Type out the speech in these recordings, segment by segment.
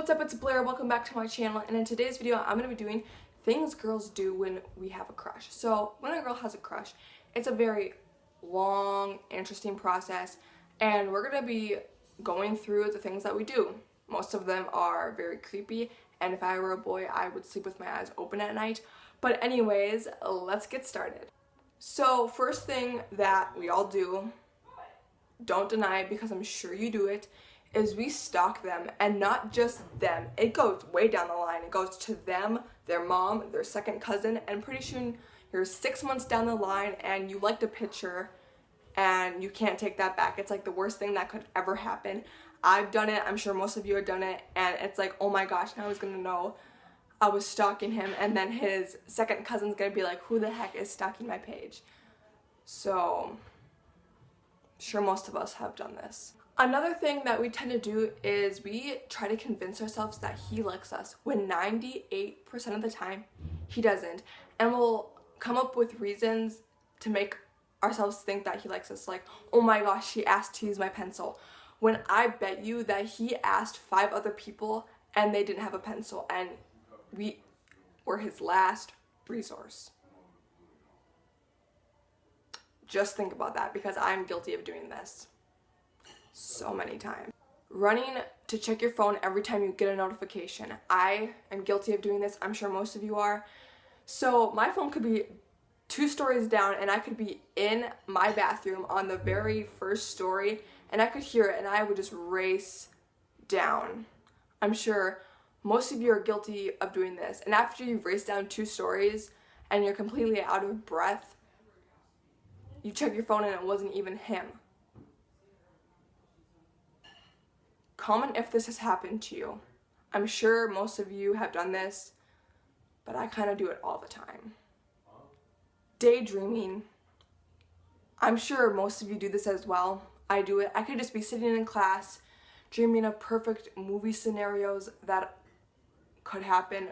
What's up, it's Blair. Welcome back to my channel, and in today's video I'm going to be doing things girls do when we have a crush. So when a girl has a crush, it's a very long, interesting process, and we're going to be going through the things that we do. Most of them are very creepy, and if I were a boy I would sleep with my eyes open at night. But anyways, let's get started. So first thing that we all do, don't deny it because I'm sure you do it, is we stalk them, and not just them. It goes way down the line. It goes to them, their mom, their second cousin, and pretty soon you're 6 months down the line and you liked a picture and you can't take that back. It's like the worst thing that could ever happen. I've done it, I'm sure most of you have done it, and it's like, oh my gosh, now he's gonna know I was stalking him, and then his second cousin's gonna be like, who the heck is stalking my page? So, sure most of us have done this. Another thing that we tend to do is we try to convince ourselves that he likes us, when 98% of the time he doesn't, and we'll come up with reasons to make ourselves think that he likes us, like, oh my gosh, he asked to use my pencil, when I bet you that he asked 5 other people and they didn't have a pencil, and we were his last resource. Just think about that, because I'm guilty of doing this so many times. Running to check your phone every time you get a notification. I am guilty of doing this. I'm sure most of you are. So my phone could be 2 stories down and I could be in my bathroom on the very first story and I could hear it and I would just race down. I'm sure most of you are guilty of doing this. And after you've raced down 2 stories and you're completely out of breath, you check your phone and it wasn't even him. Comment if this has happened to you. I'm sure most of you have done this, but I kind of do it all the time. Daydreaming. I'm sure most of you do this as well. I do it. I could just be sitting in class dreaming of perfect movie scenarios that could happen,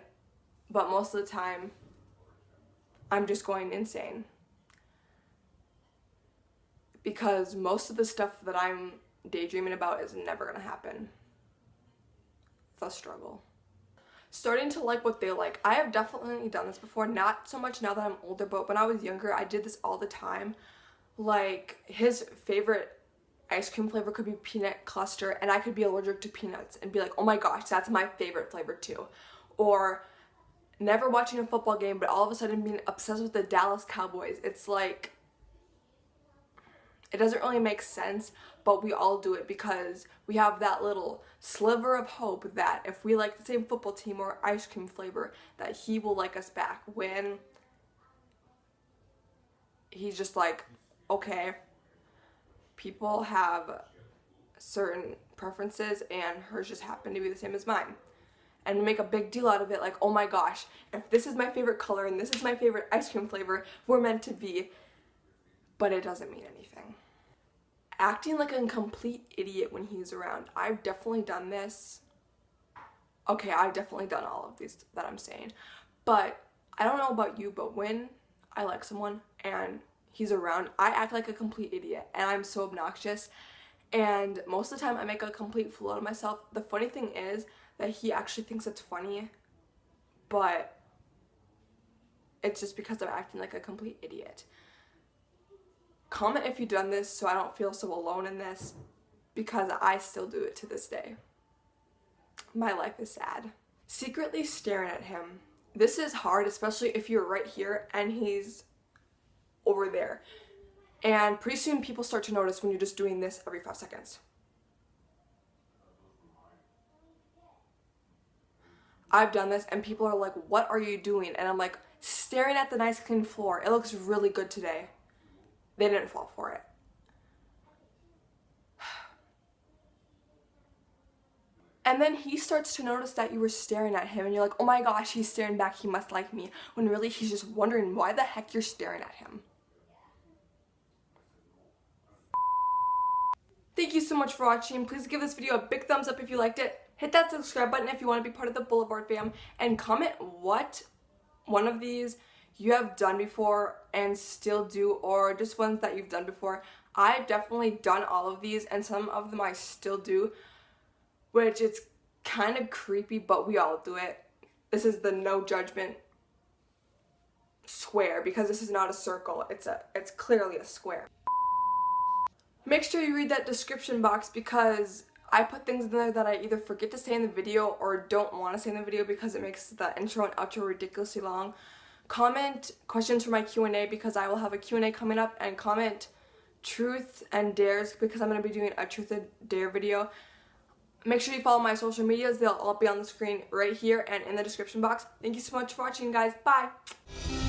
but most of the time I'm just going insane. Because most of the stuff that I'm daydreaming about is never gonna happen. The struggle. Starting to like what they like. I have definitely done this before, not so much now that I'm older, but when I was younger I did this all the time. Like, his favorite ice cream flavor could be peanut cluster and I could be allergic to peanuts and be like, oh my gosh, that's my favorite flavor too. Or never watching a football game but all of a sudden being obsessed with the Dallas Cowboys. It's like, it doesn't really make sense, but we all do it because we have that little sliver of hope that if we like the same football team or ice cream flavor, that he will like us back, when he's just like, okay, people have certain preferences and hers just happen to be the same as mine. And we make a big deal out of it, like, oh my gosh, if this is my favorite color and this is my favorite ice cream flavor, we're meant to be. But it doesn't mean anything. Acting like a complete idiot when he's around. I've definitely done this. Okay, I've definitely done all of these that I'm saying. But I don't know about you, but when I like someone and he's around, I act like a complete idiot and I'm so obnoxious. And most of the time I make a complete fool out of myself. The funny thing is that he actually thinks it's funny, but it's just because I'm acting like a complete idiot. Comment if you've done this so I don't feel so alone in this, because I still do it to this day. My life is sad. Secretly staring at him. This is hard, especially if you're right here and he's over there. And pretty soon people start to notice when you're just doing this every 5 seconds. I've done this and people are like, what are you doing? And I'm like, staring at the nice clean floor. It looks really good today. They didn't fall for it. And then he starts to notice that you were staring at him and you're like, oh my gosh, he's staring back, he must like me. When really he's just wondering why the heck you're staring at him. Thank you so much for watching. Please give this video a big thumbs up if you liked it. Hit that subscribe button if you want to be part of the Boulevard fam. And comment what one of these you have done before and still do, or just ones that you've done before. I've definitely done all of these and some of them I still do, which it's kind of creepy, but we all do it. This is the no judgment square because this is not a circle. It's clearly a square. Make sure you read that description box because I put things in there that I either forget to say in the video or don't want to say in the video because it makes the intro and outro ridiculously long. Comment questions for my Q&A because I will have a Q&A coming up, and comment truth and dares because I'm going to be doing a truth and dare video. Make sure you follow my social medias. They'll all be on the screen right here and in the description box. Thank you so much for watching, guys. Bye!